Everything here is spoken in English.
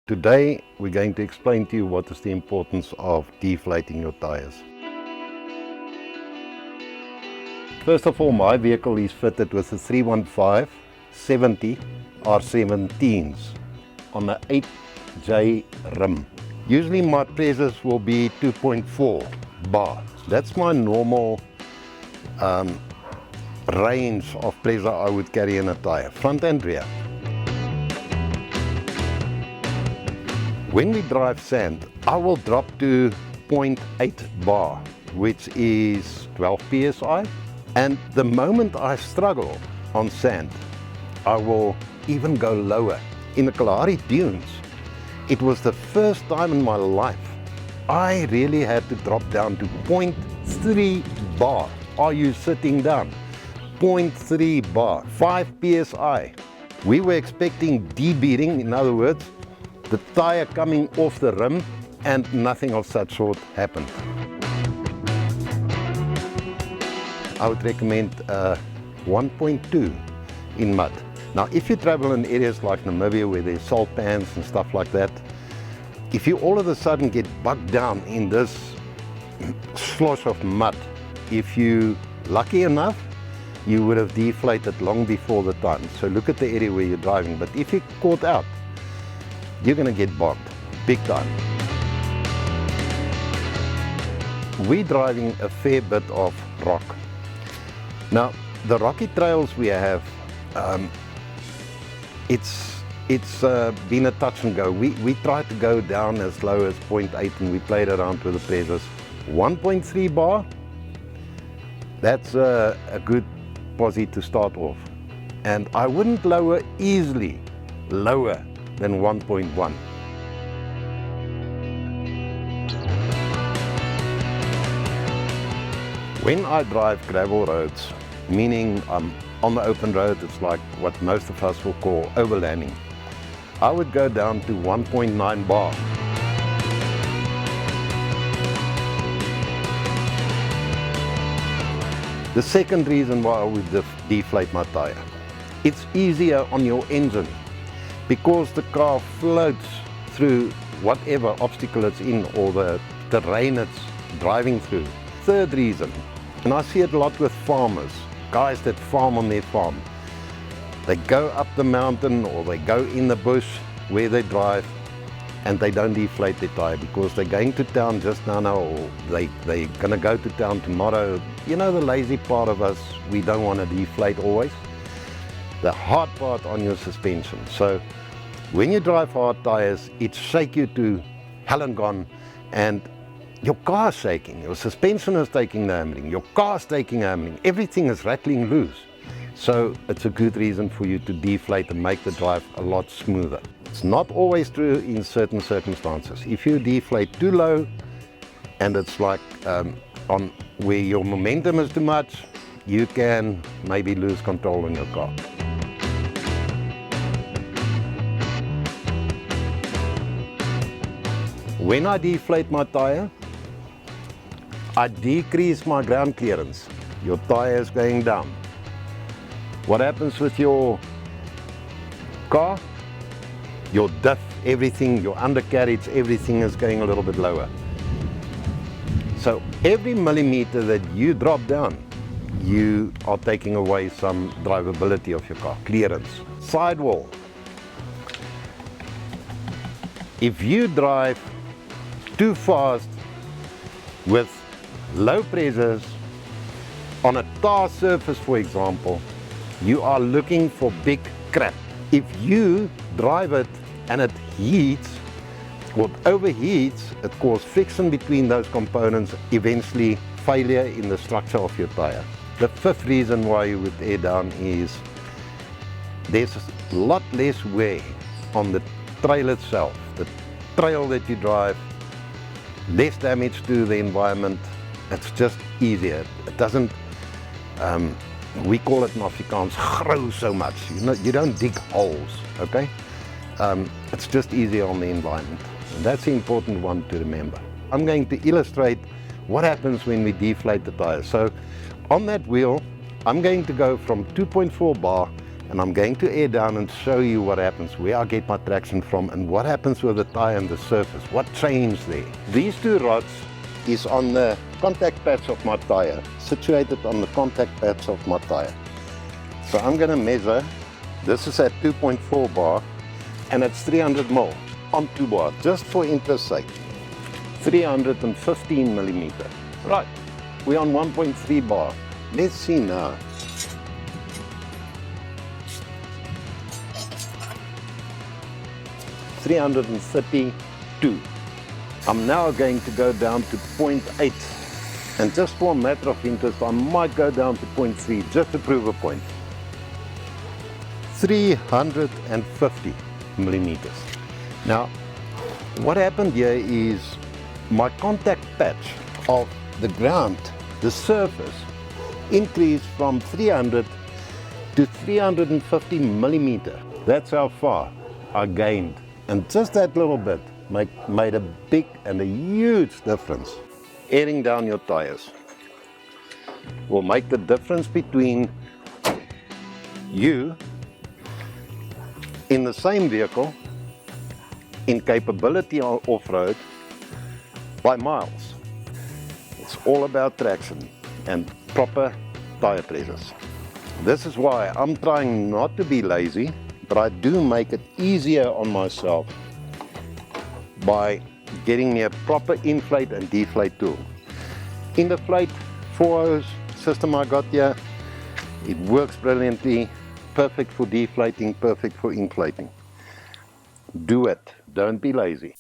Today we're going to explain to you what is the importance of deflating your tires. First of all, my vehicle is fitted with a 315/70 R17s on an 8J rim. Usually my pressures will be 2.4 bar. That's my normal range of pressure I would carry in a tire, front and rear. When we drive sand, I will drop to 0.8 bar, which is 12 psi. And the moment I struggle on sand, I will even go lower. In the Kalahari dunes, it was the first time in my life I really had to drop down to 0.3 bar. Are you sitting down? 0.3 bar, 5 psi. We were expecting debeating, in other words, the tire coming off the rim, and nothing of such sort happened. I would recommend 1.2 in mud. Now, if you travel in areas like Namibia where there's salt pans and stuff like that, if you all of a sudden get bogged down in this slosh of mud, if you're lucky enough, you would have deflated long before the time. So look at the area where you're driving. But if you're caught out, you're going to get bogged big time. We're driving a fair bit of rock. Now, the rocky trails we have, it's been a touch and go. We tried to go down as low as 0.8 and we played around with the pressures. 1.3 bar, that's a good posse to start off. And I wouldn't lower easily lower than 1.1. When I drive gravel roads, meaning I'm on the open road, it's like what most of us will call overlanding, I would go down to 1.9 bar. The second reason why I would deflate my tire, it's easier on your engine, because the car floats through whatever obstacle it's in or the terrain it's driving through. Third reason, and I see it a lot with farmers, guys that farm on their farm. They go up the mountain or they go in the bush where they drive and they don't deflate their tire because they're going to town just now or they're going to go to town tomorrow. You know, the lazy part of us, we don't want to deflate always. The hard part on your suspension. So when you drive hard tires, it shake you to hell and gone, and your car's shaking, your suspension is taking the hammering, your car's taking hammering, everything is rattling loose. So it's a good reason for you to deflate and make the drive a lot smoother. It's not always true in certain circumstances. If you deflate too low and it's like on where your momentum is too much, you can maybe lose control in your car. When I deflate my tire, I decrease my ground clearance. Your tire is going down. What happens with your car? Your diff, everything, your undercarriage, everything is going a little bit lower. So every millimeter that you drop down, you are taking away some drivability of your car, clearance. Sidewall. If you drive too fast with low pressures on a tar surface, for example, you are looking for big crap. If you drive it and it heats or overheats, it causes friction between those components, eventually failure in the structure of your tire. The fifth reason why you would air down is there's a lot less wear on the trail itself, the trail that you drive, less damage to the environment. It's just easier. It doesn't, we call it in Afrikaans, grow so much. You don't dig holes, okay? It's just easier on the environment. And that's the important one to remember. I'm going to illustrate what happens when we deflate the tires. So on that wheel, I'm going to go from 2.4 bar And I'm going to air down and show you what happens, where I get my traction from, and what happens with the tyre and the surface, what changed there. These two rods is on the contact pads of my tyre, situated on the contact pads of my tyre. So I'm going to measure, this is at 2.4 bar, and it's 300 mil on 2 bar, just for interest sake. 315 millimeter. Right, we're on 1.3 bar. Let's see now. $332. I'm now going to go down to 0.8, and just for a matter of interest I might go down to 0.3 just to prove a point. 350 millimeters. Now what happened here is my contact patch of the ground, the surface, increased from 300 to 350 millimeter. That's how far I gained. And just that little bit made a big and a huge difference. Airing down your tires will make the difference between you in the same vehicle in capability on off-road by miles. It's all about traction and proper tire pressures. This is why I'm trying not to be lazy, but I do make it easier on myself by getting me a proper inflate and deflate tool. In the Deflate 4 system I got here, it works brilliantly, perfect for deflating, perfect for inflating. Do it, don't be lazy.